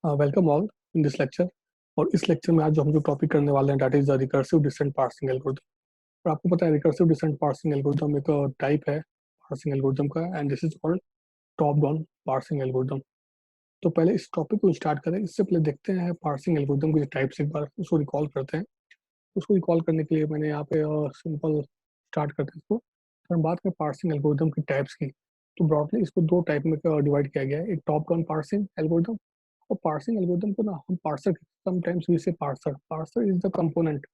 Welcome all in this lecture. और इस lecture में आज जो हम जो टॉपिक करने वाले हैं that is the recursive descent parsing algorithm. और आपको पता है रिकर्सिव डिसेंट पार्सिंग एल्गोरिथम एक टाइप है पार्सिंग एल्गोरिथम का, and this is called top down parsing algorithm. तो पहले इस टॉपिक को स्टार्ट करें, इससे पहले देखते हैं पार्सिंग एल्गोरिथम के टाइप्स, एक बार उसको रिकॉल करते हैं। उसको रिकॉल करने के लिए मैंने यहाँ पे सिंपल स्टार्ट करते हैं इसको। तो हम बात करें पार्सिंग एल्गोरिथम की टाइप्स की, तो ब्रॉडली इसको दो टाइप में डिवाइड किया गया है, एक टॉप डाउन पार्सिंग एल्गोरिथम। और पार्सिंग एल्गोरिथम को ना हम पार्सर, समटाइम्स वी से parser is the component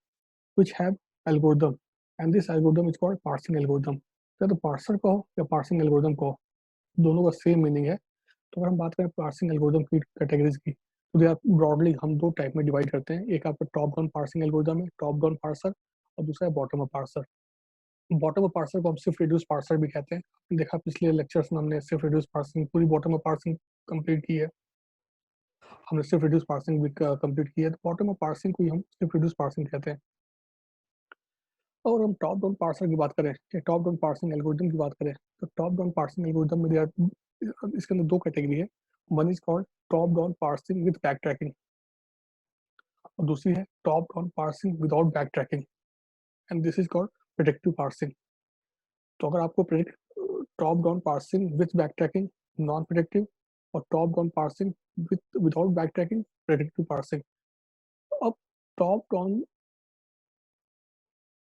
which have algorithm and this algorithm is called parsing algorithm। या तो पार्सर कहो या पार्सिंग एल्गोरिथम कहो, दोनों का सेम मीनिंग है। तो अगर हम बात करें पार्सिंग एल्गोरिथम की कैटेगरीज की, तो दे आर ब्रॉडली हम दो टाइप में डिवाइड करते हैं। एक आपका टॉप डाउन पार्सिंग एल्गोरिथम है, टॉप डाउन पार्सर, और दूसरा है bottom up parser. Bottom up parser को हम सिर्फ रिड्यूस पार्सर भी कहते हैं। देखा पिछले लेक्चर्स में हमने सिर्फ रिड्यूस पार्सिंग, पूरी बॉटम अप पार्सिंग कंप्लीट की है, हमने सिर्फ रिड्यूस पार्सिंग भी कंप्लीट की है। तो बॉटम अप पार्सिंग को ही हम सिर्फ रिड्यूस पार्सिंग कहते हैं। और हम टॉप डाउन पार्सर की बात करें या टॉप डाउन पार्सिंग एल्गोरिथम की बात करें, तो टॉप डाउन पार्सिंग एल्गोरिथम में इसके अंदर दो कैटेगरी है। One is called top down parsing with back tracking, और दूसरी है top down parsing without back tracking, and this is called predictive parsing. तो अगर आपको top down parsing with back tracking non predictive, और top down parsing without back tracking predictive parsing. अब top down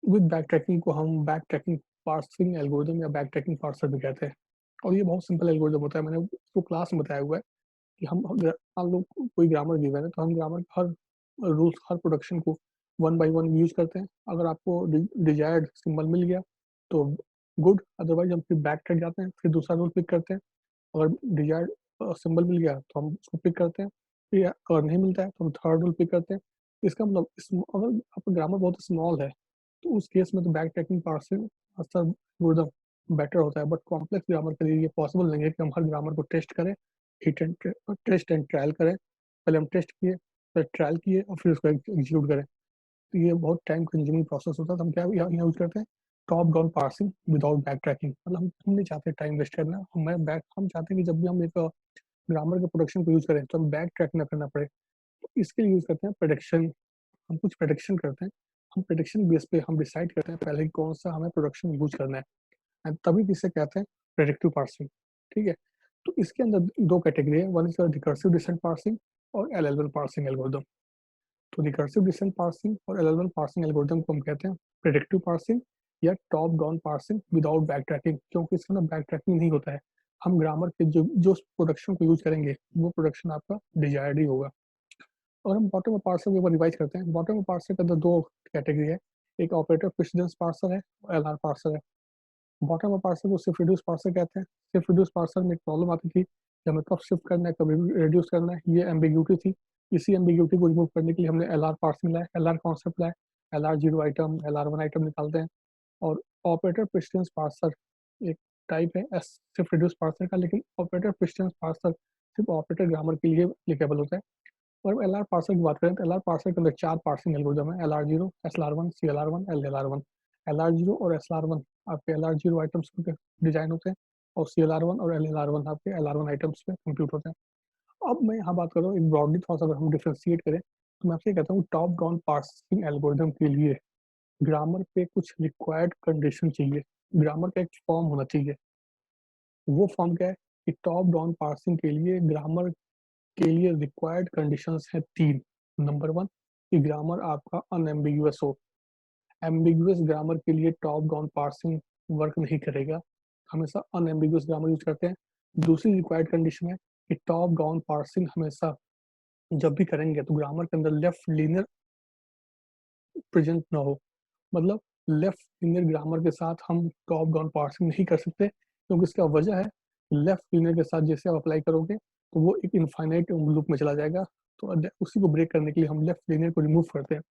with back tracking को हम back tracking parsing algorithm या back tracking parser भी कहते हैं। और ये बहुत सिंपल एल्गोरिथम होता है, मैंने उसको क्लास में बताया हुआ है कि हम लोग कोई ग्रामर गिवन है तो हम ग्रामर हर रूल्स, हर प्रोडक्शन को वन बाय वन यूज करते हैं। अगर आपको डिजायर्ड सिंबल मिल गया तो गुड, अदरवाइज हम फिर बैक ट्रैक जाते हैं, फिर दूसरा रूल पिक करते हैं। अगर डिजायर्ड सिंबल मिल गया तो हम उसको पिक करते हैं, फिर अगर नहीं मिलता है तो हम थर्ड रूल पिक करते हैं। इसका मतलब अगर आपका ग्रामर बहुत स्मॉल है तो उस केस में तो back tracking parsing algorithm better होता है। बट कॉम्प्लेक्स ग्रामर के लिए ये पॉसिबल नहीं है कि हम हर ग्रामर को टेस्ट करें, hit and test and trial करें। पहले हम टेस्ट किए, फिर ट्रायल किए, और फिर उसको एग्जीक्यूट करें। तो ये बहुत टाइम कंज्यूमिंग प्रोसेस होता है। तो हम क्या यहाँ यूज करते हैं top down parsing without back tracking. मतलब हम नहीं चाहते टाइम वेस्ट करना, हम चाहते हैं कि जब भी हम एक ग्रामर के प्रोडक्शन को यूज करें तो हम बैक ट्रैक ना करना पड़े। तो इसके लिए यूज करते हैं प्रोडक्शन। हम कुछ प्रोडक्शन करते हैं, हम प्रोडक्शन बेस पे हम डिसाइड करते हैं पहले कि कौन सा हमें प्रोडक्शन यूज करना है, एंड तभी इसे कहते हैं प्रेडिक्टिव पार्सिंग। ठीक है। तो इसके अंदर दो कैटेगरी है, one is recursive descent parsing और एलएलएल पार्सिंग एल्गोरिथम। तो रिकर्सिव डिसेंट पार्सिंग और एलएलएल पार्सिंग एल्गोरिथम को हम कहते हैं प्रेडिक्टिव पार्सिंग या top down parsing without back tracking, क्योंकि इसके अंदर बैक ट्रैकिंग नहीं होता है। हम ग्रामर के जो प्रोडक्शन को यूज करेंगे वो प्रोडक्शन आपका डिजायर्ड ही होगा। और हम बॉटम अप पार्सर को एक बार रिवाइज करते हैं। बॉटम अप पार्सर के अंदर दो कैटेगरी है, एक ऑपरेटर प्रेसिडेंस पार्सर है और एलआर पार्सर है। बॉटम अप पार्सर को सिर्फ रिड्यूस पार्सर कहते हैं। सिर्फ रिड्यूस पार्सर में एक प्रॉब्लम आती थी कि हमें कब शिफ्ट करना है, कब रिड्यूस करना है, ये एम्बिग्यूटी थी। इसी एम्बिग्यूटी को रिमूव करने के लिए हमने एलआर पार्सिंग लाया, एलआर कॉन्सेप्ट लाया। LR zero item, LR one item निकालते हैं। और ऑपरेटर प्रेसिडेंस पार्सर एक टाइप है सिर्फ रिड्यूस पार्सर का, लेकिन ऑपरेटर प्रेसिडेंस पार्सर सिर्फ ऑपरेटर ग्रामर के लिए एप्लीकेबल होता है। और एल आर पार्सर की बात करें तो एल आर पार्सर के अंदर चार पार्सिंग एल्गोरिदम है, L R zero, S L R one, C L R one, L L R one. L R zero और एस एल आर वन आपके एल आर जीरो आइटम्स पे design होते हैं, और सी एल आर वन और L L R one आपके L R one items पे compute होते हैं। अब मैं यहाँ बात कर रहा हूँ एक ब्रॉडली, थोड़ा सा अगर हम डिफ्रेंशिएट करें तो मैं आपसे कहता हूँ टॉप डाउन पार्सिंग एल्गोरिदम के लिए ग्रामर पे कुछ रिक्वायर्ड कंडीशन चाहिए। ग्रामर का एक फॉर्म होना चाहिए। वो फॉर्म क्या है कि टॉप डाउन पार्सिंग के लिए ग्रामर के लिए रिक्वायर्ड कंडीशंस हैं तीन। नंबर वन, कि ग्रामर आपका अनएम्बिगुअस हो। एम्बिगुअस ग्रामर के लिए टॉप डाउन पार्सिंग वर्क नहीं करेगा, हमेशा अनएम्बिगुअस ग्रामर यूज करते हैं। दूसरी रिक्वायर्ड कंडीशन है कि टॉप डाउन पार्सिंग हमेशा जब भी करेंगे तो ग्रामर के अंदर लेफ्ट लीनियर प्रेजेंट ना हो। मतलब लेफ्ट लीनियर ग्रामर के साथ हम टॉप डाउन पार्सिंग नहीं कर सकते, क्योंकि इसका वजह है लेफ्ट लीनियर के साथ जैसे आप अप्लाई करोगे तो वो एक इनफाइनाइट लूप में चला जाएगा। तो उसी को ब्रेक करने के लिए हम लेफ्ट लीनियर को रिमूव करते हैं।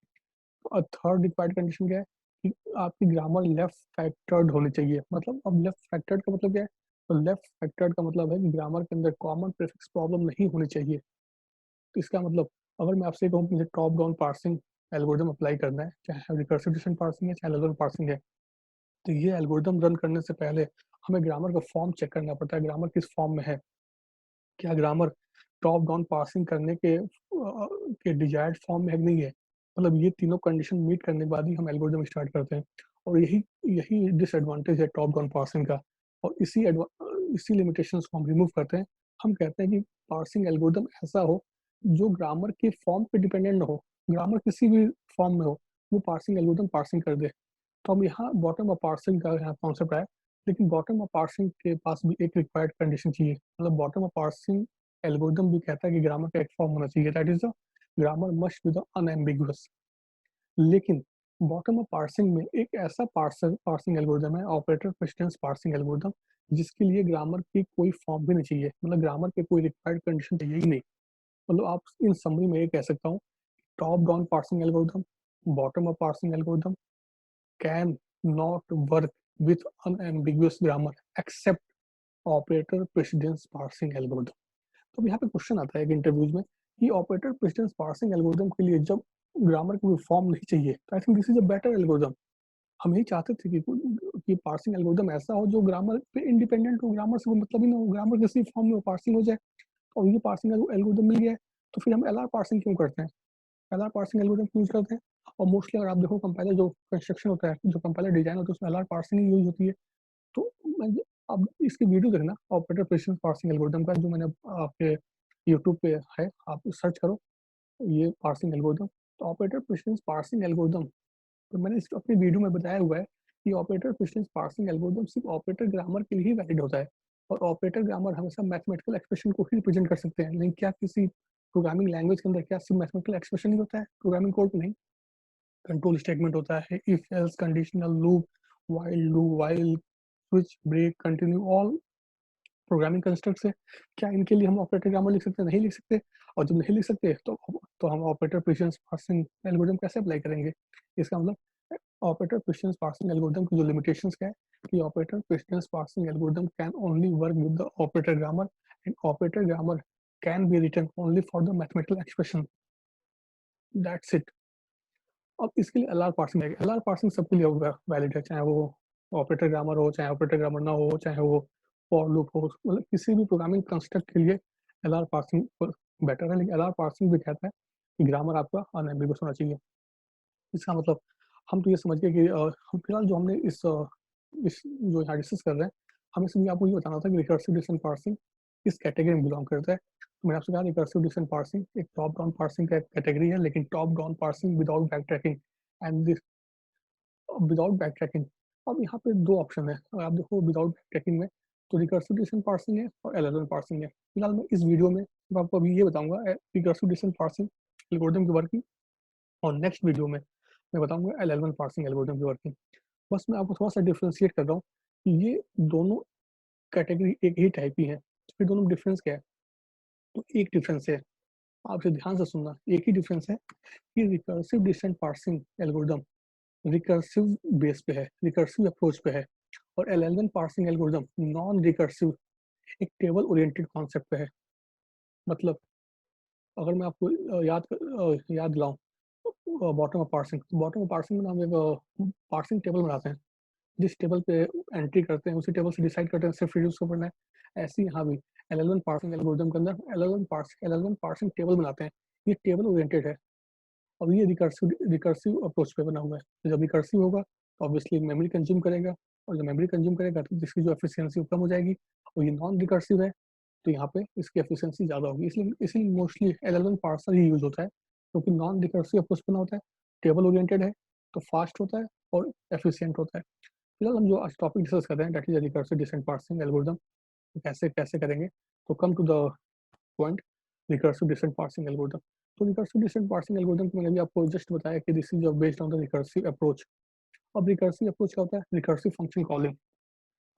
और थर्ड रिक्वायर्ड कंडीशन क्या है कि आपकी ग्रामर लेफ्ट फैक्टर्ड होनी चाहिए। मतलब अब लेफ्ट फैक्टर्ड का मतलब क्या है, तो लेफ्ट फैक्टर्ड का मतलब है कि ग्रामर के अंदर कॉमन प्रीफिक्स प्रॉब्लम नहीं होनी चाहिए। तो इसका मतलब अगर मैं आपसे कहूँ मुझे top down parsing algorithm apply करना है, चाहे रिकर्सिव डिसीजन पार्सिंग है चाहे लेवल पार्सिंग है, तो ये एल्गोरिदम रन करने से पहले हमें ग्रामर का फॉर्म चेक करना पड़ता है। ग्रामर किस फॉर्म में है, क्या ग्रामर टॉप डाउन पार्सिंग करने के डिजायर्ड फॉर्म में है कि नहीं है। मतलब ये तीनों कंडीशन मीट करने के बाद ही हम एल्गोरिदम स्टार्ट करते हैं, और यही यही डिसएडवांटेज है टॉप डाउन पार्सिंग का। और इसी लिमिटेशंस को हम रिमूव करते हैं। हम कहते हैं कि पार्सिंग एल्गोरिदम ऐसा हो जो ग्रामर के फॉर्म पे डिपेंडेंट ना हो, ग्रामर किसी भी फॉर्म में हो, वो पार्सिंग एल्गोरिदम पार्सिंग कर दे। तो हम यहाँ बॉटम अप पार्सिंग का यहाँ कॉन्सेप्ट आया, लेकिन बॉटम अप पार्सिंग के पास भी एक रिक्वायर्ड कंडीशन चाहिए। मतलब बॉटम अप पार्सिंग एल्गोरिदम भी कहता है कि ग्रामर का एक फॉर्म होना चाहिए, that is the grammar must be the unambiguous. लेकिन बॉटम अप पार्सिंग में एक ऐसा पार्सिंग एल्गोरिदम है, ऑपरेटर प्रेसिडेंस पार्सिंग एल्गोरिदम, जिसके लिए ग्रामर की कोई फॉर्म भी नहीं चाहिए, मतलब ग्रामर के कोई रिक्वायर्ड कंडीशन चाहिए ही नहीं। मतलब आप इन समरी में ये कह सकता हूँ, top down parsing algorithm, bottom up parsing algorithm can not work with unambiguous grammar except operator precedence parsing algorithm. तो अब यहाँ पे क्वेश्चन आता है कि इंटरव्यूज में कि ऑपरेटर प्रेसिडेंस पार्सिंग एल्गोरिदम के लिए जब ग्रामर की फॉर्म नहीं चाहिए, तो I think this is a better algorithm. हम यही चाहते थे कि पार्सिंग एल्गोरिदम ऐसा हो जो ग्रामर पे इंडिपेंडेंट हो, ग्रामर से कोई मतलब ही ना हो, ग्रामर किसी फॉर्म में पार्सिंग हो जाए। और ये पार्सिंग एल्गोरिदम मिल गया है, तो फिर हम एलआर पार्सिंग क्यों करते हैं, एलआर पार्सिंग एल्गोरिदम यूज करते हैं। और मोस्टली अगर आप देखो कंपाइलर जो कंस्ट्रक्शन होता है, जो कंपाइलर डिजाइन होता है, उसमें एलआर पार्सिंग ही यूज होती है। तो अब इसकी वीडियो देखना ऑपरेटर प्रेसिडेंस पार्सिंग एल्गोरिदम का, जो मैंने आपके यूट्यूब पे है, आप सर्च करो ये पार्सिंग एल्गोरिदम। तो ऑपरेटर प्रेसिडेंस पार्सिंग एल्गोरिदम, तो मैंने इस अपनी वीडियो में बताया हुआ है कि ऑपरेटर प्रेसिडेंस पार्सिंग एल्गोरिदम सिर्फ ऑपरेटर ग्रामर के लिए ही वैलिड होता है। और ऑपरेटर ग्रामर हमेशा मैथमेटिकल एक्सप्रेशन को ही रिप्रेजेंट कर सकते हैं, लेकिन क्या किसी प्रोग्रामिंग लैंग्वेज के अंदर क्या सिर्फ मैथमेटिकल एक्सप्रेशन ही होता है, प्रोग्रामिंग कोड में नहीं। कंट्रोल स्टेटमेंट होता है, if else conditional loop, while switch break continue, all programming constructs है। क्या इनके लिए हम ऑपरेटर ग्रामर लिख सकते हैं? नहीं लिख सकते। और जब नहीं लिख सकते तो हम ऑपरेटर प्रेसिडेंस पार्सिंग एल्गोरिथम कैसे अप्लाई करेंगे? इसका मतलब ऑपरेटर प्रेसिडेंस पार्सिंग एल्गोरिथम की जो लिमिटेशंस क्या है कि operator precedence parsing algorithm can only work with the operator grammar, and operator grammar can be written only for the mathematical expression, that's it. अब इसके लिए एलआर पार्सिंग है, LR parsing सबके लिए वैलिड है, चाहे वो ऑपरेटर ग्रामर हो, चाहे ऑपरेटर ग्रामर ना हो, चाहे वो फॉर लूप हो, मतलब किसी भी प्रोग्रामिंग कंस्ट्रक्ट के लिए एलआर पार्सिंग बेटर है। लेकिन एलआर पार्सिंग भी कहता है कि ग्रामर आपका अनएम्बिगुअस होना चाहिए। इसका मतलब हम तो ये समझ गए कि हम फिलहाल जो हमने इस जो यहाँ डिस्कस कर रहे हैं, हमें सिर्फ आपको ये बताना था कि रिकर्सिव डिस्टेंस पार्सिंग किस कैटेगरी में बिलोंग करता है। तो मैंने आपसे कहा रिकर्सिव डिस्टेंस पार्सिंग एक टॉप डाउन पार्सिंग का कैटेगरी है, लेकिन top down parsing without back tracking and this without back tracking. अब यहाँ पे दो ऑप्शन है, अगर आप देखो विदाउट बैक ट्रैकिंग में, तो रिकर्सिव डिस्टेंस पार्सिंग है और एलएलएम पार्सिंग है। फिलहाल मैं इस वीडियो में मैं आपको अभी ये बताऊंगा रिकर्सिव डिस्टेंस पार्सिंग एल्गोरिथम की वर्किंग, और नेक्स्ट वीडियो में मैं बताऊंगा एलएलएम पार्सिंग एल्गोरिथम की वर्किंग। बस मैं आपको थोड़ा सा डिफ्रेंशिएट कर रहा हूँ कि ये दोनों कैटेगरी एक ही टाइप की है, तो फिर दोनों डिफरेंस क्या है? तो एक डिफरेंस है, आपसे ध्यान से सुनना, एक ही डिफरेंस है कि recursive distance parsing algorithm recursive base पे है, रिकर्सिव अप्रोच पे है। और LLM parsing algorithm non recursive, एक टेबल ओरिएंटेड कॉन्सेप्ट पे है। मतलब अगर मैं आपको याद दिलाऊं, bottom up parsing, bottom up parsing में हम एक पार्सिंग टेबल बनाते हैं, जिस टेबल पे एंट्री करते हैं उसी टेबल से डिसाइड करते हैं सिर्फ रिड्यूस को पढ़ना है। ऐसे ही यहाँ भी एलएलएम पार्सिंग एल्गोरिथम के अंदर एलएलएम पार्सिंग टेबल बनाते हैं, ये टेबल ओरिएंटेड है। और ये रिकर्सिव अप्रोच पे बना हुआ है। तो जब रिकर्सिव होगा तो ऑब्वियसली मेमोरी कंज्यूम करेगा, और जब मेमोरी कंज्यूम करेगा तो जिसकी जो एफिशिएंसी कम हो जाएगी। और ये नॉन रिकर्सिव है, तो यहाँ पे इसकी एफिशिएंसी ज़्यादा होगी। इसलिए मोस्टली एलएलएम पार्सर ही यूज होता है, क्योंकि नॉन रिकर्सिव अप्रोच बना होता है, टेबल ओरिएंटेड है, तो फास्ट होता है और एफिशिएंट होता है। फिलहाल हम जो आज टॉपिक डिस्कस कर रहे हैं that is recursive distance parsing algorithm, कैसे कैसे करेंगे। तो come to the point, recursive distance parsing algorithm. तो रिकर्सिव डिस्टेंस पार्सिंग एल्गोरिथम को मैंने भी आपको जस्ट बताया कि this is based on the recursive approach. अब रिकर्सिव अप्रोच क्या होता है? रिकर्सिव फंक्शन कॉलिंग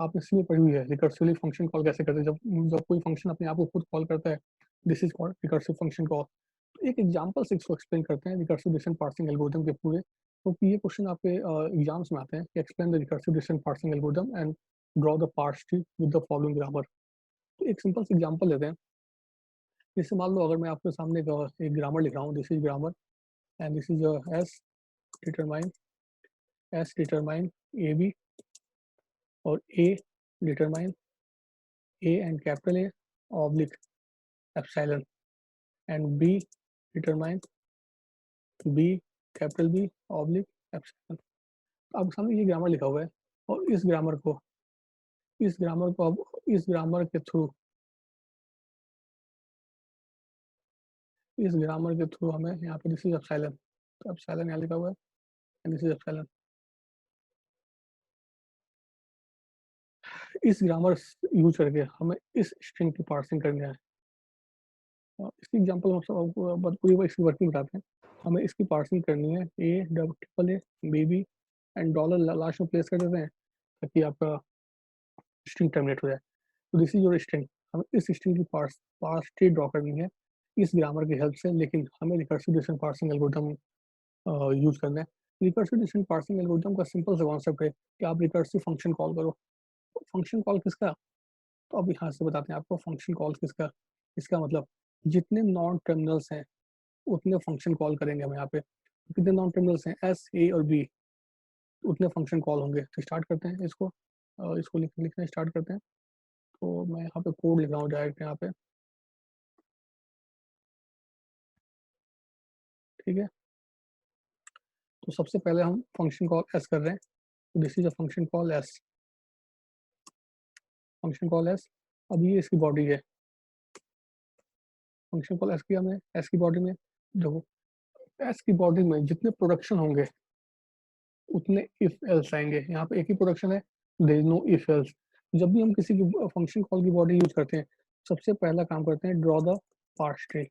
आपने इसलिए पढ़ी हुई है, रिकर्सिवली फंक्शन कॉल कैसे करते हैं, जब जब कोई फंक्शन अपने आप को खुद कॉल करता है, this is called recursive function call. तो एक एग्जांपल से इसको एक्सप्लेन करते हैं रिकर्सिव डिस्टेंस पार्सिंग एल्गोरिथम के पूरे, क्योंकि ये क्वेश्चन आपके एग्जाम्स में आते हैं कि explain the recursive distance parsing algorithm and draw the parse tree with the following grammar. तो एक सिंपल से एग्जांपल लेते हैं। जैसे मान लो अगर मैं आपके सामने एक ग्रामर लिख रहा हूँ, this is grammar and this is determine S determine A B, और A determine A and capital A oblique epsilon. And B determine B capital B oblique epsilon. अब सामने ये ग्रामर लिखा हुआ है और इस ग्रामर के थ्रू हमें यहाँ पे दिस इज एप्सिलॉन, तो एप्सिलॉन यहाँ लिखा हुआ है एंड दिस इज एप्सिलॉन। इस ग्रामर यूज करके हमें इस स्ट्रिंग की पार्सिंग करनी है। इसकी एग्जांपल हम सब पूरी इसकी वर्किंग बताते हैं। हमें इसकी पार्सिंग करनी है A double triple A B B and dollar last में प्लेस कर देते हैं ताकि आपका स्ट्रिंग टर्मिनेट हो जाए। तो दिस इज योर स्ट्रिंग। हमें इस स्ट्रिंग की पार्स ट्री ड्रॉ करनी है इस ग्रामर की हेल्प से, लेकिन हमें recursive distance parsing algorithm use करना है। रिकर्सिव डिस्टेंस पार्सिंग एल्गोरिथम का सिंपल सा कॉन्सेप्ट है कि आप रिकर्सिव फंक्शन कॉल करो। फंक्शन कॉल किसका? तो अब यहाँ से बताते हैं आपको फंक्शन कॉल किसका। इसका मतलब जितने नॉन टर्मिनल्स हैं उतने फंक्शन कॉल करेंगे हम यहाँ पे। कितने नॉन टर्मिनल्स हैं एस ए और बी, उतने फंक्शन कॉल होंगे। तो स्टार्ट करते हैं इसको, इसको लिखना स्टार्ट करते हैं। तो मैं यहाँ पे कोड लिख रहा हूँ डायरेक्ट यहाँ पे, ठीक है। तो सबसे पहले हम फंक्शन कॉल एस कर रहे हैं, तो this is a function call S, function call S. अब ये इसकी बॉडी है, फंक्शन कॉल एस की हमने एस की बॉडी में देखो, एस की बॉडी में जितने प्रोडक्शन होंगे उतने इफ एल्स आएंगे। यहाँ पे एक ही प्रोडक्शन है, there is no if else. जब भी हम किसी की फंक्शन कॉल की बॉडी यूज करते हैं, सबसे पहला काम करते हैं ड्रॉ द पार्स ट्री,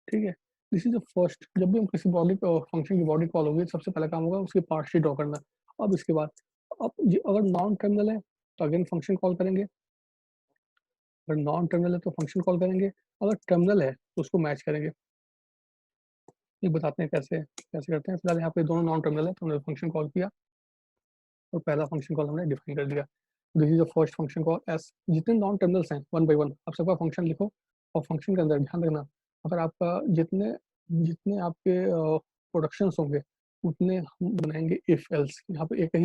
ठीक है। दिस इज द फर्स्ट, जब भी हम किसी बॉडी फंक्शन की बॉडी कॉल होगी सबसे पहला काम होगा उसकी पार्स ट्री ड्रॉ करना। अब इसके बाद अब अगर नॉन टर्मिनल है तो अगेन फंक्शन कॉल करेंगे, अगर नॉन टर्मिनल है तो फंक्शन कॉल करेंगे, अगर टर्मिनल है तो उसको मैच करेंगे। ये बताते हैं कैसे कैसे करते हैं। फिलहाल यहाँ पे दोनों नॉन टर्मिनल है तो हमने फंक्शन कॉल किया और पहला फंक्शन कॉल हमने डिफाइन कर दिया। This is the first function call S. जितने नॉन टर्मिनल्स हैं वन बाई वन आप सबका फंक्शन लिखो, और फंक्शन के अंदर ध्यान रखना अगर आपका जितने जितने आपके प्रोडक्शंस होंगे उतने हम बनाएंगे इफ एल्स। यहाँ पे एक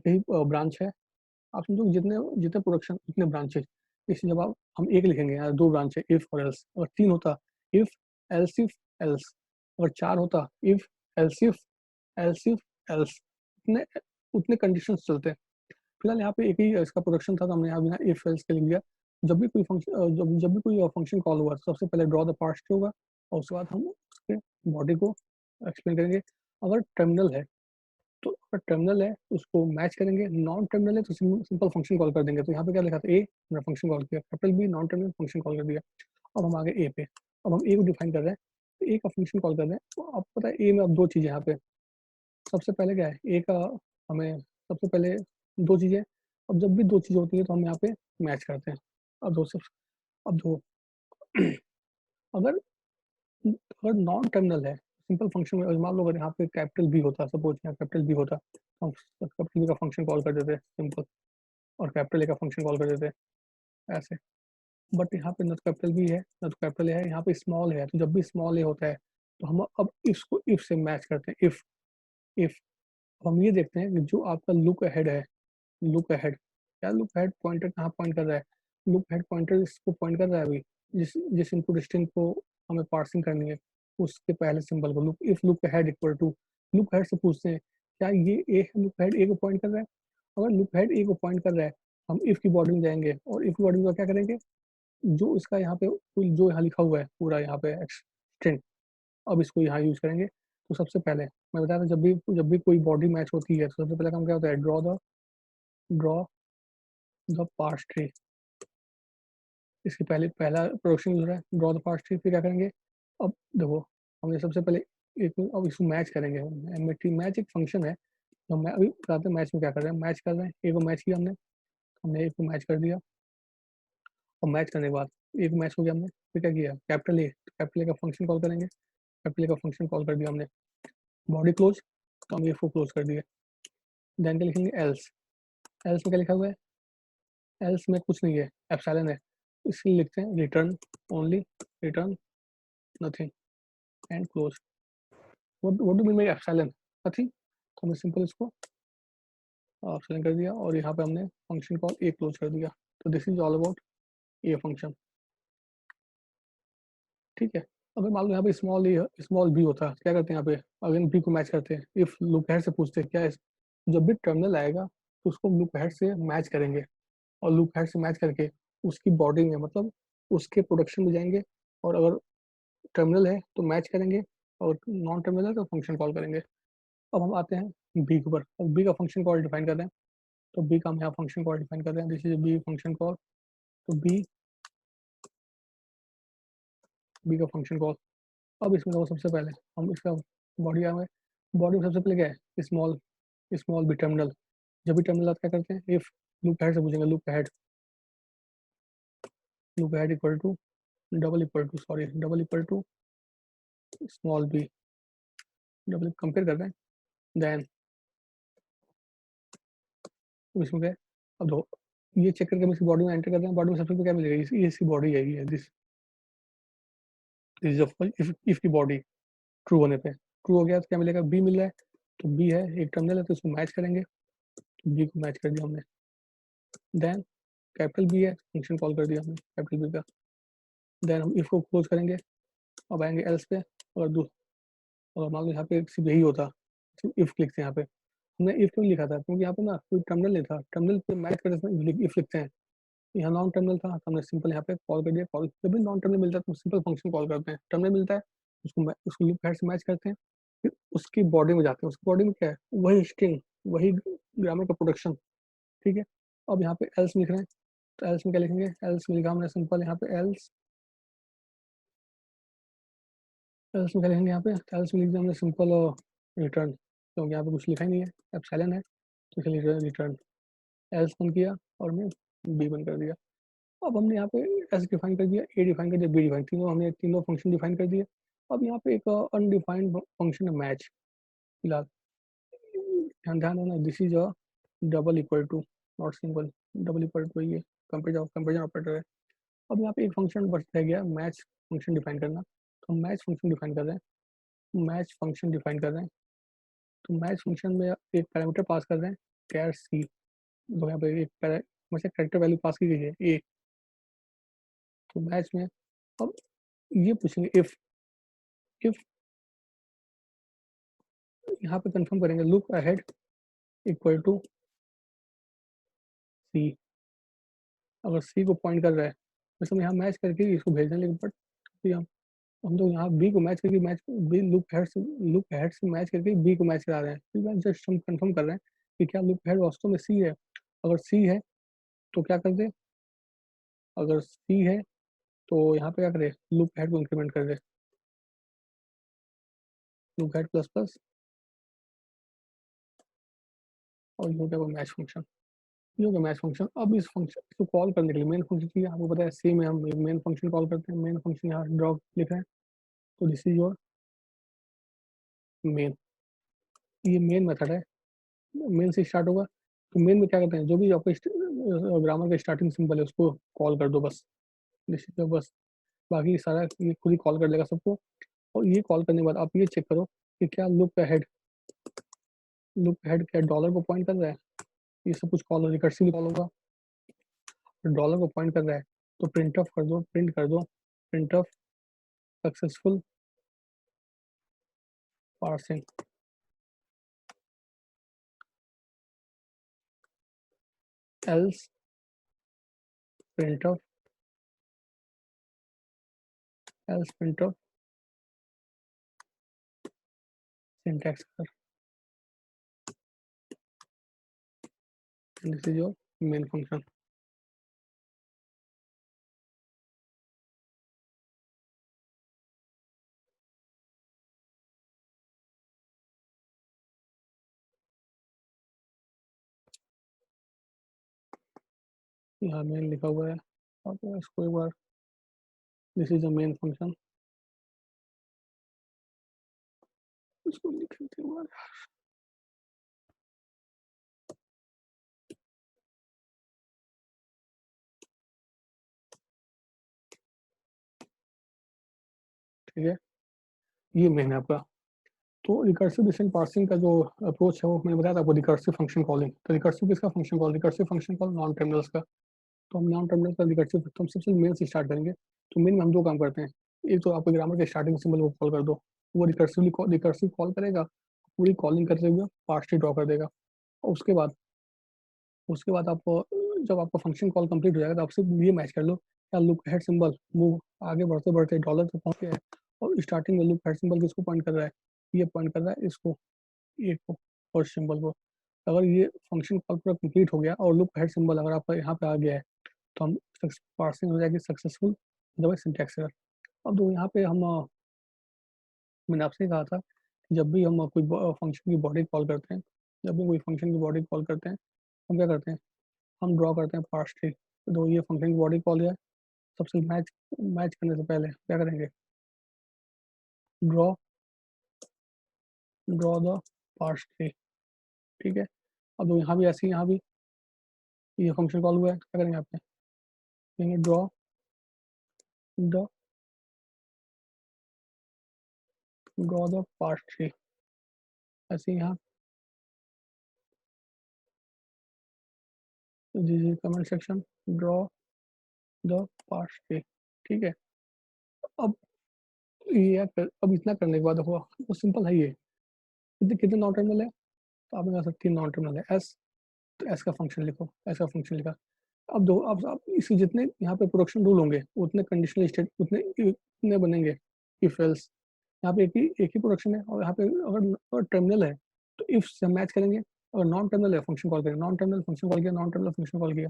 ही ब्रांच है, आप समझो जितने जितने प्रोडक्शन उतने ब्रांचेज। इसलिए जब आप हम एक लिखेंगे यहाँ दो ब्रांच है इफ और एल्स, अगर तीन होता इफ एल्स इफ एल्स, अगर चार होता इफ एल्स इफ एल्स, उतने उतने कंडीशंस चलते हैं। फिलहाल यहाँ पे एक ही इसका प्रोडक्शन था तो हमने यहाँ बिना इफ एल्स के लिख दिया। जब भी कोई फंक्शन जब भी कोई फंक्शन कॉल हुआ तो सबसे पहले ड्रॉ द पार्स ट्री होगा और उसके बाद हम उसके बॉडी को एक्सप्लेन करेंगे। अगर टर्मिनल है तो अगर टर्मिनल है तो उसको मैच करेंगे, नॉन टर्मिनल है तो सिंपल फंक्शन कॉल कर देंगे। तो यहाँ पे क्या लिखा था ए, हमने फंक्शन कॉल किया, capital B non terminal function call कर दिया। अब हम आगे ए पे, अब हम ए को डिफाइन कर रहे हैं तो ए का फंक्शन कॉल कर रहे हैं। तो आपको पता है ए में अब दो चीज़ें यहाँ पे, सबसे पहले क्या है ए का, हमें सबसे पहले दो चीज़ें, अब जब भी दो चीज़ें होती है तो हम यहाँ पे मैच करते हैं। अब दो सब अब दो अगर अगर नॉन टर्मिनल है सिंपल फंक्शन में मान लो अगर यहाँ पे कैपिटल बी होता, सपोज यहाँ कैपिटल बी होता तो हम कैपिटल बी का फंक्शन कॉल कर देते सिंपल, और कैपिटल ए का फंक्शन कॉल कर देते ऐसे। बट यहाँ पे न तो कैपिटल बी है न तो कैपिटल ए है, यहाँ पे स्मॉल है। तो जब भी स्मॉल ए होता है तो हम अब इसको इफ से मैच करते हैं। इफ हम ये देखते हैं कि जो आपका लुक अहेड है, लुक अहेड क्या, लुक अहेड पॉइंटर कहाँ पॉइंट कर रहा है, लुक अहेड पॉइंटर इसको पॉइंट कर रहा है अभी जिस जिस इनपुट स्ट्रिंग को हमें पार्सिंग करनी है उसके पहले सिंबल को। Look if look ahead equal to, look ahead से पूछते हैं क्या ये ए है, लुक अहेड ए को पॉइंट कर रहा है। अगर लुक अहेड ए को पॉइंट कर रहा है हम इफ की बॉडी में जाएंगे और इफ की बॉडी में क्या करेंगे, जो इसका यहाँ पे जो यहाँ लिखा हुआ है पूरा यहाँ पे स्ट्रिंग, अब इसको यहाँ यूज करेंगे। तो सबसे पहले मैं बताया था जब भी कोई बॉडी मैच होती है तो सबसे पहले काम क्या होता है, ड्रॉ द पार्स ट्री। इसके पहले पहला प्रोडक्शन यूज हो रहा है ड्रॉ द पार्स ट्री। फिर क्या करेंगे, अब देखो हमने सबसे पहले एक, अब इसको मैच करेंगे। एमएटी मैच एक फंक्शन है तो मैं अभी बताते हैं मैच में क्या कर रहे हैं। मैच कर रहे हैं, एक को मैच किया हमने, हमने एक को मैच कर दिया और मैच करने के बाद एक मैच हो गया हमने, फिर क्या किया कैपिटल ए, कैपिटल ए का फंक्शन कॉल करेंगे, कैपिटल ए का फंक्शन कॉल कर दिया हमने, बॉडी क्लोज तो हम ये को क्लोज कर दिए। देन क्या लिखेंगे एल्स, एल्स में क्या लिखा हुआ है, एल्स में कुछ नहीं है एप्सिलॉन है, इसलिए लिखते हैं return only, return nothing and close. What do mean by epsilon, nothing. तो हमने सिंपल इसको एप्सिलॉन कर दिया और यहाँ पे हमने फंक्शन कॉल ए क्लोज कर दिया। तो this is all about a function. ठीक है। अगर मान लो यहाँ पे स्मॉल बी होता है, क्या करते हैं यहाँ पे, अगेन बी को मैच करते हैं। इफ लूप हेड से पूछते हैं क्या है, जब भी टर्मिनल आएगा तो उसको लूप हेड से मैच करेंगे, और लूप हेड से मैच करके उसकी बॉडी में, मतलब उसके प्रोडक्शन में जाएंगे, और अगर टर्मिनल है तो मैच करेंगे, और नॉन टर्मिनल है तो फंक्शन कॉल करेंगे। अब हम आते हैं बी के ऊपर, अब बी का फंक्शन कॉल डिफाइन कर रहे हैं। तो बी का हम यहाँ फंक्शन कॉल डिफाइन कर रहे हैं, this is B function call. तो बी का फंक्शन कॉल। अब इसमें देखो, सबसे पहले हम इसका बॉडी आ गए। बॉडी में सबसे पहले क्या है, स्मॉल स्मॉल बी टर्मिनल। जब भी टर्मिनल आता क्या करते हैं, इफ लूप हेड से पूछेंगे, loop head equal to double equal to small B, double compare कर रहे हैं। देन इसमें क्या है, अब दो ये चेक करके हम इसकी बॉडी में एंटर करते हैं। बॉडी में सबसे पहले क्या मिलेगा, ये इसकी बॉडी है, ये दिस इज इफ की बॉडी ट्रू होने पे, ट्रू हो गया तो क्या मिलेगा, बी मिल रहा है। तो बी है, एक टर्मिनल है तो इसको मैच करेंगे। तो बी को मैच कर दिया हमने। देन कैपिटल बी है, फंक्शन कॉल कर दिया हमने कैपिटल बी का। देन हम इफ को क्लोज करेंगे। अब आएंगे एल्स पे। और मान लो यहाँ पे सिर्फ यही होता, सिर्फ इफ लिखते हैं यहाँ पे। हमने इफ क्यों लिखा था, क्योंकि यहाँ पे ना कोई टर्मिनल नहीं था, टर्मिनल पे मैच करते समय इफ लिखते हैं। यहाँ नॉन टर्मिनल था तो हमने सिंपल यहाँ पे कॉल कर दिया। कॉल जब भी नॉन टर्मिनल मिलता है तो सिंपल फंक्शन कॉल करते हैं। टर्मिनल मिलता है उसको लूप हेड से मैच करते हैं, फिर उसकी बॉडी में जाते हैं। उसकी बॉडी में क्या है, वही स्ट्रिंग, वही ग्रामर का प्रोडक्शन। ठीक है। अब यहाँ पे एल्स लिख रहे हैं, तो एल्स में क्या लिखेंगे, एल्स में लिखा हमने सिंपल यहाँ पे एल्स, एल्स में क्या लिखेंगे यहाँ पे, एल्स में लिख दिया हमने सिंपल रिटर्न, क्योंकि यहाँ पे कुछ लिखा ही नहीं है, एप्सिलॉन है तो इसलिए रिटर्न। एल्स बन किया और हमने बी बन कर दिया। अब हमने यहाँ पे एस डिफाइन कर दिया, ए डिफाइन कर दिया, बी डिफाइन, तीनों फंक्शन डिफाइन कर दिए। अब यहाँ पे एक अनडिफाइंड फंक्शन है मैच, फिलहाल ध्यान ध्यान देना, this is a double equal to, not simple, double equal to ये कंपेरिजन ऑपरेटर है। अब यहाँ पे एक फंक्शन बच रह गया, मैच फंक्शन डिफाइन करना। तो मैच फंक्शन डिफाइन कर रहे हैं, मैच फंक्शन डिफाइन कर रहे हैं। तो मैच फंक्शन में एक पैरामीटर पास कर रहे हैं, कैर सी। तो यहाँ पे एक कैरेक्टर वैल्यू पास की गई है ए। तो मैच में अब ये पूछेंगे इफ यहाँ पे कंफर्म करेंगे, लुक अहेड इक्वल टू सी। अगर सी को पॉइंट कर रहा है तो हम यहाँ मैच करके इसको भेज दें, लेकिन बट हम तो यहाँ बी को मैच करके, मैच बी लुक हेड से मैच करके बी को मैच करा रहे हैं, क्योंकि जस्ट हम कंफर्म कर रहे हैं कि क्या लुक हेड वास्तव में सी है। अगर सी है तो क्या कर दे, अगर सी है तो यहाँ पे क्या करे, लुक हेड को इंक्रीमेंट कर दे, लुक हेड प्लस प्लस, और ये हो गया मैच फंक्शन। ये हो गया मैच फंक्शन। अब इस फंक्शन को कॉल करने के लिए मेन फंक्शन चाहिए, आपको पता है सी में हम मेन फंक्शन कॉल करते हैं। मेन फंक्शन यहाँ ड्रॉ लिख रहे हैं, तो दिस इज योर मेन, ये मेन मेथड है, मेन से स्टार्ट होगा। तो मेन में क्या करते हैं, जो भी आपका ग्रामर का स्टार्टिंग सिंबल है उसको कॉल कर दो बस, निश्चित है बस, बाकी सारा ये खुद ही कॉल कर लेगा सबको। और ये कॉल करने के बाद आप ये चेक करो कि क्या लुक हेड क्या डॉलर को पॉइंट कर रहा है, ये सब कुछ कॉल रिकर्सिवली कॉल होगा। डॉलर को पॉइंट कर रहा है तो प्रिंट ऑफ कर दो, printf successful parsing, else printf syntax कर, this is your main function. यहाँ मेन लिखा हुआ है, और इसको एक बार, this is the main function, इसको लिख लेते हैं एक बार। ठीक है, ये मेन है आपका। तो रिकर्सिव डिस्टेंस पार्सिंग का जो अप्रोच है वो मैंने बताया था आपको, रिकर्सिव फंक्शन कॉलिंग। तो रिकर्सिव किसका function call, recursive function call non terminals का। तो हम नॉन टर्मिनल का रिकर्सिव, तो हम सबसे मेन से स्टार्ट करेंगे। तो मेन में हम दो काम करते हैं, एक तो आपके ग्रामर के स्टार्टिंग सिंबल को कॉल कर दो, वो रिकर्सिव कॉल करेगा, पूरी कॉलिंग करते हुए पार्स ट्री ड्रॉ कर देगा। और उसके बाद आप जब आपका फंक्शन कॉल कंप्लीट हो जाएगा तो आप सिर्फ ये मैच कर लो, क्या लूप हेड सिंबल मूव आगे बढ़ते बढ़ते डॉलर तक पहुंच गया है, और स्टार्टिंग में लूप हेड सिंबल किसको पॉइंट कर रहा है, ये पॉइंट कर रहा है इसको, ए को, और सिंबल को। अगर ये फंक्शन कॉल पूरा कंप्लीट हो गया और लूप हेड सिंबल अगर आपका यहाँ पे आ गया है, तो हम पार्सिंग हो जाएगी सक्सेसफुल, जब सिंटैक्स एरर। अब तो यहाँ पे हम मैंने आपसे कहा था कि जब भी हम कोई फंक्शन की बॉडी कॉल करते हैं, जब भी कोई फंक्शन की बॉडी कॉल करते हैं, हम क्या करते हैं, हम ड्रॉ करते हैं पार्स ट्री। तो ये फंक्शन की बॉडी कॉल है, सबसे मैच मैच करने से पहले क्या करेंगे, draw draw the parse tree. ठीक है। अब तो यहाँ भी ऐसे ही, यहाँ भी ये फंक्शन कॉल हुआ है, क्या करेंगे आपने, कहेंगे the draw the parse tree. ऐसे ही यहाँ जी comment section, draw the parse tree. ठीक है। अब अब इतना करने के बाद देखो वो सिंपल है, ये कितने कितने नॉन टर्मिनल है, तो आप लगा सकते हैं नॉन टर्मिनल है एस, तो एस का फंक्शन लिखो, एस का फंक्शन लिखा। अब दो अब इसके जितने यहाँ पे प्रोडक्शन रूल होंगे उतने कंडीशनल स्टेट उतने बनेंगे, इफ एल्स। यहाँ पे एक ही प्रोडक्शन है, और यहाँ पे अगर टर्मिनल है तो इफ से मैच करेंगे, अगर नॉन टर्मिनल है फंक्शन कॉल करेंगे, नॉन टर्मिनल फंक्शन कॉल किया, नॉन टर्मिनल फंक्शन कॉल किया।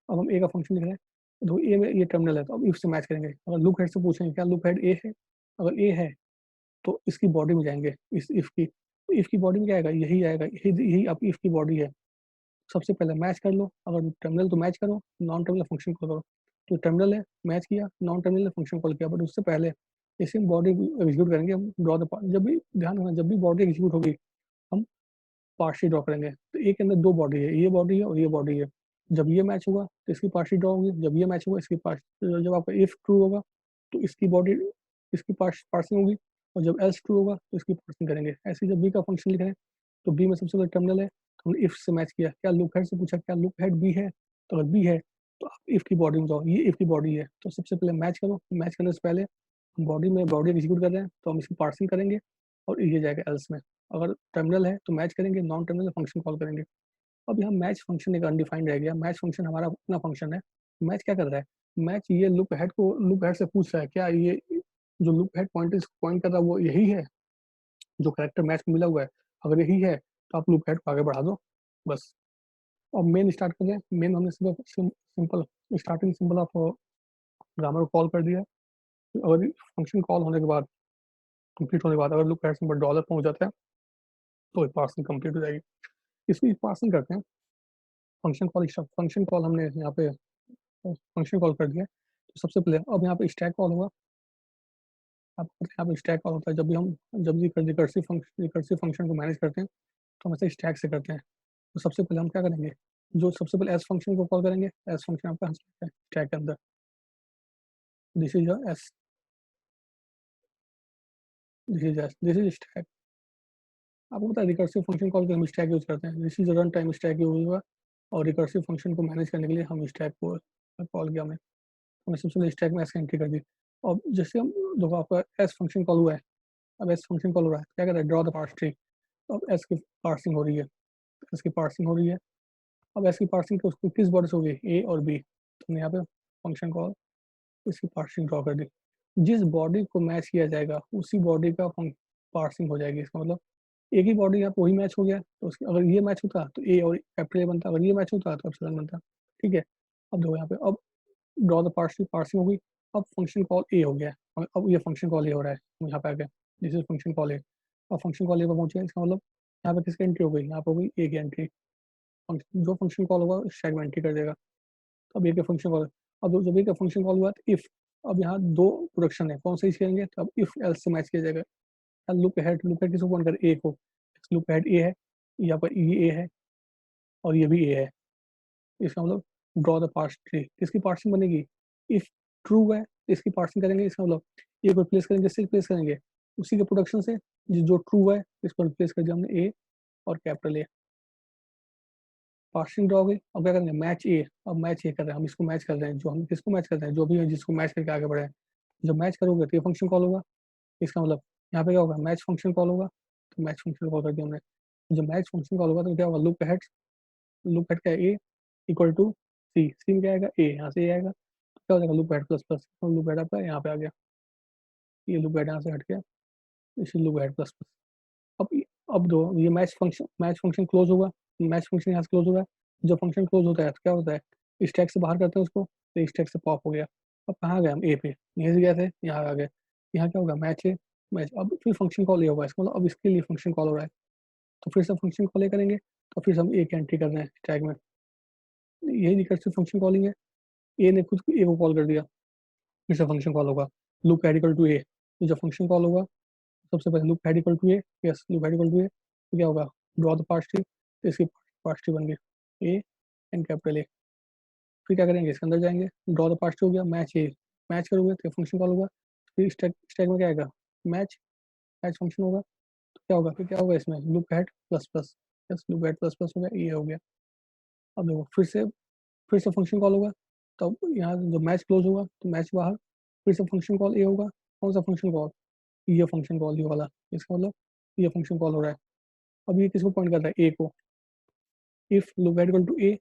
अब हम ए का फंक्शन लिख रहे हैं, तो ए में ये टर्मिनल है, तो अब इफ से मैच करेंगे। अगर लूप हेड से पूछेंगे क्या लूप हेड ए है, अगर ए है तो इसकी बॉडी में जाएंगे, इस इफ की, तो इफ की बॉडी में क्या आएगा, यही आएगा, यही यही आप इफ की बॉडी है। सबसे पहले मैच कर लो, अगर टर्मिनल तो मैच करो, नॉन टर्मिनल फंक्शन कॉल करो। तो टर्मिनल है मैच किया, नॉन टर्मिनल फंक्शन कॉल किया, बट उससे पहले इसी बॉडी एग्जीक्यूट करेंगे हम, ड्रॉ द, जब भी ध्यान रखना जब भी बॉडी एग्जीक्यूट होगी हम पार्शियल ड्रॉ करेंगे। तो एक के अंदर दो बॉडी है, ये बॉडी है और ये बॉडी है। जब ये मैच होगा तो इसकी पार्शियल ड्रॉ होगी, जब ये मैच होगा इसकी पार्श, जब आपका इफ ट्रू होगा तो इसकी बॉडी, इसकी पार्सिंग होगी, और जब एल्स ट्रू होगा तो इसकी पार्सिंग करेंगे। ऐसे जब बी का फंक्शन लिख रहे हैं, तो बी में सबसे पहले टर्मिनल है, तो हमने इफ से मैच किया, क्या लूप हेड से पूछा क्या लूप हेड बी है, तो अगर बी है तो आप इफ की बॉडी में जाओ, ये इफ की बॉडी है, तो सबसे पहले मैच करो, मैच करने से पहले हम बॉडी में बॉडी एग्जीक्यूट कर रहे हैं तो हम इसकी पार्सिंग करेंगे, और ये जाएगा एल्स में। अगर टर्मिनल है तो मैच करेंगे, नॉन टर्मिनल फंक्शन कॉल करेंगे। अब यहाँ मैच फंक्शन एक अनडिफाइंड रह गया, मैच फंक्शन हमारा अपना फंक्शन है। मैच क्या कर रहा है, मैच ये लूप हेड से पूछ रहा है क्या ये जो लूप हेड पॉइंट कर रहा है वो यही है, जो करेक्टर मैच को मिला हुआ है। अगर यही है तो आप लूप हेड को आगे बढ़ा दो, बस। अब मेन स्टार्ट कर दें, मेन हमने सिर्फ simple starting symbol of grammar को कॉल कर दिया है। अगर फंक्शन कॉल होने के बाद, कंप्लीट होने के बाद, अगर लूप हेड सिंबल डॉलर पहुंच जाता है तो पार्सिंग कंप्लीट हो जाएगी। इसकी पार्सिंग करते हैं, फंक्शन कॉल हमने यहाँ पे फंक्शन कॉल कर दिया। तो सबसे पहले अब यहाँ पे स्टैक कॉल होगा, आप यहाँ पे स्टैक कॉल होता है जब भी हम, जब भी रिकर्सिव फंक्शन को मैनेज करते हैं तो हम ऐसे स्टैक से करते हैं। तो सबसे पहले हम क्या करेंगे, जो सबसे पहले एस फंक्शन को कॉल करेंगे, एस फंक्शन आपका स्टैक के अंदर, this is S, this is stack. आपको पता है रिकर्सिव फंक्शन कॉल के हम स्टैक यूज करते हैं, this is run time stack use हुआ, और रिकर्सिव फंक्शन को मैनेज करने के लिए हम स्टैक को कॉल किया हमने सबसे पहले स्टैक में एस की एंट्री कर दी। और जैसे हम देखो आपका एस फंक्शन कॉल हुआ है, अब एस फंक्शन कॉल हो रहा है, क्या कर रहा है, ड्रॉ द पार्स ट्री। तो अब एस की पार्सिंग हो रही है, एस की पार्सिंग हो रही है। अब एस की पार्सिंग तो उसको किस बॉडी से होगी, ए और बी, तो हमने यहाँ पे फंक्शन कॉल इसकी पार्सिंग ड्रॉ कर दी। जिस बॉडी को मैच किया जाएगा उसी बॉडी का पार्सिंग हो जाएगी। इसका मतलब एक ही बॉडी यहाँ पे वही मैच हो गया, तो उसकी अगर ये मैच होता तो ए और कैपिटल ए बनता, अगर ये मैच होता तो एप्सिलॉन बनता। ठीक है। अब देखो यहाँ पे, अब ड्रॉ द पार्सिंग पार्सिंग हो गई। अब फंक्शन कॉल ए हो गया है, अब ये फंक्शन कॉल ए हो रहा है यहाँ पे आके, दिस इज फंक्शन कॉल ए। अब फंक्शन कॉल ए पर पहुंच गया, इसका मतलब यहाँ पे किसकी एंट्री हो गई, यहाँ पे हो गई ए की एंट्री। जो फंक्शन कॉल होगा स्टैक में एंट्री कर देगा। अब ए के फंक्शन कॉल, अब जब ए का फंक्शन कॉल हुआ तो इफ, अब यहाँ दो प्रोडक्शन है, कौन सा यूज करेंगे, तो अब इफ एल्स से मैच किया जाएगा। लूप हेड किसको पॉइंट कर, ए को, लूप हेड ए है, यहाँ पर ये ए है और ये भी ए है। इसका मतलब ड्रॉ द पार्स ट्री, किसकी पार्सिंग बनेगी, इफ ट्रू है तो इसकी पार्सिंग करेंगे। इसका मतलब ए को रिप्लेस करेंगे, किससे रिप्लेस करेंगे, उसी के प्रोडक्शन से जो ट्रू है, इसको रिप्लेस कर दिया हमने ए और कैपिटल ए, पार्सिंग ड्रॉ हो गई। अब क्या करेंगे, मैच ए, अब मैच ए कर रहे हैं हम, इसको मैच कर रहे हैं, जो हम किसको मैच कर रहे हैं, जो भी है जिसको मैच करके आगे बढ़े हैं। जब मैच करोगे तो ये फंक्शन कॉल होगा। इसका मतलब यहाँ पे क्या होगा, मैच फंक्शन कॉल होगा, तो मैच फंक्शन कॉल कर दिया हमने। जब मैच फंक्शन कॉल होगा तो क्या होगा, लूप हेड क्या है, ए इक्वल टू सी, सी में क्या आएगा, ए, यहाँ से ए आएगा, तो क्या हो जाएगा, लूप हेड प्लस प्लस, तो लूप हेड आपका यहाँ पे आ गया, ये लूप हेड यहाँ से हट गया, इसी लूप हेड प्लस प्लस। अब अब दो ये मैच फंक्शन क्लोज होगा, मैच फंक्शन यहाँ से क्लोज होगा। जब फंक्शन क्लोज होता है तो क्या होता है, स्टैक से बाहर करते हैं उसको, तो स्टैक से पॉप हो गया। अब कहाँ गए हम, ए पे, यहीं से गए थे, यहाँ आ गए। यहाँ क्या होगा, मैच है, मैच, अब फिर फंक्शन कॉल ये होगा, इसका मतलब अब इसके लिए फंक्शन कॉल हो रहा है, तो फिर से फंक्शन कॉल ये करेंगे, तो फिर से हम ए की एंट्री कर रहे हैं स्टैक में, यही रिकर्सिव फंक्शन कॉलिंग है। ए ने खुद ए को कॉल कर दिया, फिर से फंक्शन कॉल होगा, लूप एडिकल टू ए, तो जब फंक्शन कॉल होगा सबसे पहले loop head equal to A, yes loop head equal to A, तो क्या होगा, ड्रॉ द पार्स ट्री, तो इसकी पार्स ट्री बन गई ए एंड कैपिटल ए। फिर क्या करेंगे, इसके अंदर जाएंगे, ड्रॉ द पार्स ट्री हो गया, मैच ए, मैच करोगे तो फंक्शन कॉल होगा, फिर स्टैक स्टैक में क्या आएगा, मैच, मैच फंक्शन होगा, तो क्या होगा, फिर क्या होगा इसमें, loop head plus plus, yes loop head plus plus हो गया, ये हो गया। अब देखो फिर से फंक्शन कॉल होगा, तो यहाँ जब मैच क्लोज होगा तो मैच बाहर, फिर से फंक्शन कॉल ए होगा, कौन सा फंक्शन कॉल, ये फंक्शन कॉल, ये वाला, इसका मतलब ये फंक्शन कॉल हो रहा है। अब ये किसको पॉइंट करता है, ए को, if loop equal to A,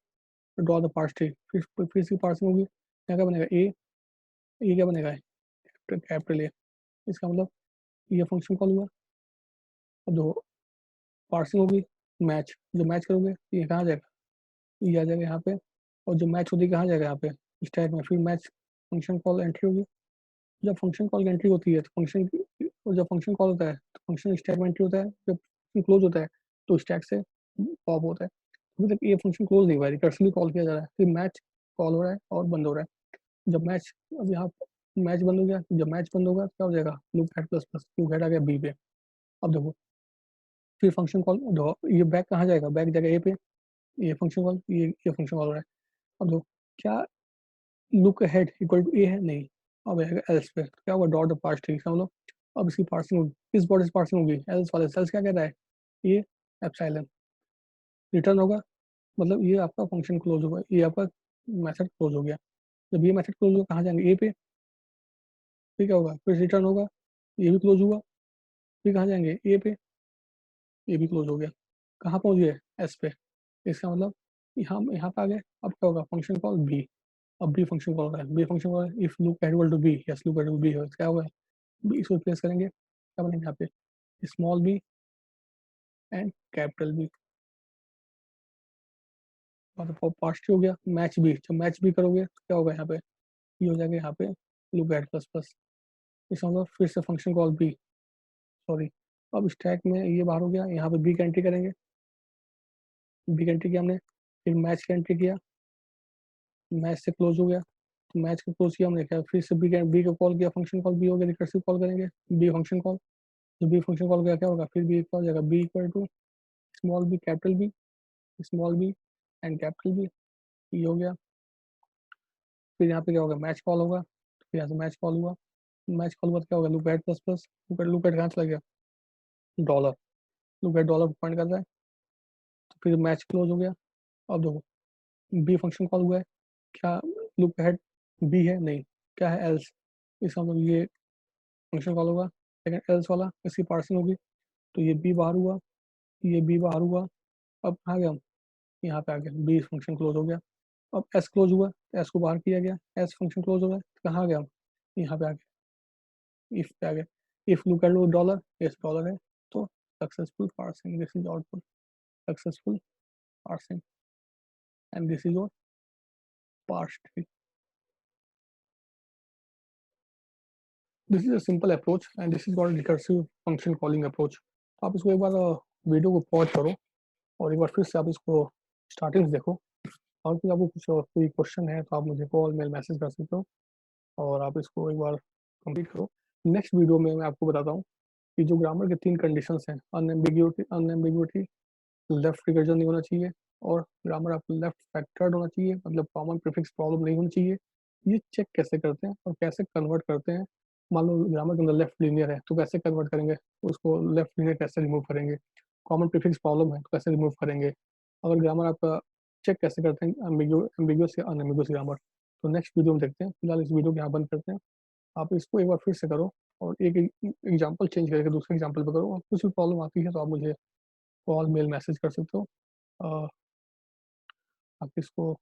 draw the parse tree, फिर इसकी पार्सिंग होगी, यहाँ क्या बनेगा ए, ये क्या बनेगा, कैपिटल ए, इसका मतलब ये फंक्शन कॉल हुआ। अब दो पार्सिंग होगी, मैच, जो मैच करोगे ये कहाँ जाएगा, ये आ जाएगा यहाँ पे, और जो मैच होती है कहाँ जाएगा, यहाँ पे स्टैक में, फिर मैच फंक्शन कॉल एंट्री होगी। जब फंक्शन कॉल की एंट्री होती है तो फंक्शन, और जब फंक्शन कॉल होता है तो फंक्शन स्टैक में एंट्री होता है, जब फंक्शन क्लोज होता है तो स्टैक से पॉप होता है। अभी तक ये फंक्शन क्लोज नहीं हुआ है, रिकर्सिवली कॉल किया जा रहा है, फिर मैच कॉल हो रहा है और बंद हो रहा है। जब मैच, अब यहाँ मैच बंद हो गया, जब मैच बंद होगा तो क्या हो जाएगा, loop head plus plus, loop head आ गया बी पे। अब देखो फिर फंक्शन कॉल, ये बैक कहाँ जाएगा, बैक जाएगा ए पे, ये फंक्शन कॉल, ये फंक्शन कॉल हो रहा है। अब देखो क्या लुक हेड इक्वल टू ए है, नहीं, अब आएगा एल्स पे, तो क्या होगा, डॉट द पार्स ट्री, मतलब अब इसकी पार्सिंग होगी, किस बॉडी से पार्सिंग होगी, एल्स वाले, एल्स क्या कहता है, ये एप्सिलॉन, रिटर्न होगा, मतलब ये आपका फंक्शन क्लोज होगा, ये आपका मेथड क्लोज हो गया। जब ये मेथड क्लोज होगा कहाँ जाएंगे, ए पे, फिर क्या होगा, फिर रिटर्न होगा, ये भी क्लोज हुआ, फिर कहाँ जाएंगे, ए पे, ये भी क्लोज हो गया, कहाँ पहुंच गए, एस पे, इसका मतलब यहाँ पे आ गए। अब क्या होगा, फंक्शन कॉल बी, अब बी फंक्शन कॉल हो रहा है, B function call, if loop equal to B, yes loop equal to B है, क्या होगा, बी इसको रिप्लेस करेंगे, क्या बनेगा यहाँ पे, small B and capital B, मतलब पास्ट हो गया, मैच बी, जब मैच बी करोगे तो क्या होगा यहाँ पे, ये हो जाएगा यहाँ पे लूप एट प्लस प्लस, इसका मतलब फिर से फंक्शन कॉल बी, सॉरी, अब स्टैक में ये बाहर हो गया, यहाँ पे बी का एंट्री करेंगे, बी का एंट्री किया हमने, फिर मैच का एंट्री किया, मैच से क्लोज हो गया, तो मैच को क्लोज किया हमने, क्या फिर से बी को कॉल किया, फंक्शन कॉल बी हो गया, रिकर्सिव कॉल करेंगे बी फंक्शन कॉल, जब बी फंक्शन कॉल किया क्या होगा, फिर बी क्या हो जाएगा, B equal to small B capital B, small B and capital B, ये हो गया। फिर यहाँ पे क्या होगा, मैच कॉल होगा, फिर यहाँ से मैच कॉल हुआ, मैच कॉल हुआ तो क्या होगा, loop at plus plus, loop at कहाँ चला गया, dollar, loop at dollar point कर रहा है, तो फिर मैच क्लोज हो गया। अब देखो बी फंक्शन कॉल हुआ है, क्या लूप हेड बी है, नहीं, क्या है, एल्स, इसका मतलब ये फंक्शन कॉल होगा, लेकिन एल्स वाला इसकी पार्सिंग होगी, तो ये बी बाहर हुआ, ये बी बाहर हुआ, अब कहाँ गया हम, यहाँ पे आ गया, बी फंक्शन क्लोज हो गया। अब एस क्लोज हुआ, एस को बाहर किया गया, एस फंक्शन क्लोज हो गया, तो कहाँ गया हम, यहाँ पे आ गया, इफ पे आ गया, if look at dollar, yes dollar है, तो successful parsing, this is output, successful parsing, and this is your parse tree. This is a simple approach and this is called recursive function calling approach. तो आप इसको एक बार video को pause करो और एक बार फिर से आप इसको स्टार्टिंग से देखो, और फिर आपको कुछ कोई क्वेश्चन है तो आप मुझे कॉल मेल मैसेज कर सकते हो और आप इसको एक बार कंप्लीट करो। नेक्स्ट वीडियो में मैं आपको बताता हूँ कि जो ग्रामर के 3 कंडीशंस हैं, अनएम्बिग्यूटी, लेफ्ट रिकर्जन नहीं होना चाहिए, और ग्रामर आपको लेफ्ट फैक्टर्ड होना चाहिए, मतलब कॉमन प्रीफिक्स प्रॉब्लम नहीं होनी चाहिए। ये चेक कैसे करते हैं और कैसे कन्वर्ट करते हैं, मान लो ग्रामर के अंदर लेफ्ट लीनियर है तो कैसे कन्वर्ट करेंगे, उसको लेफ्ट लीनियर कैसे रिमूव करेंगे, कॉमन प्रीफिक्स प्रॉब्लम है तो कैसे रिमूव करेंगे, अगर ग्रामर आपका चेक कैसे करते हैं एम्बिगुअस या अनएम्बिगुअस ग्रामर। तो नेक्स्ट वीडियो में देखते हैं, फिलहाल इस वीडियो को यहाँ बंद करते हैं। आप इसको एक बार फिर से करो और एक एग्ज़ाम्पल चेंज करके दूसरे एग्ज़ाम्पल पे करो और कुछ भी प्रॉब्लम आती है तो आप मुझे कॉल, मेल, मैसेज कर सकते हो। आप इसको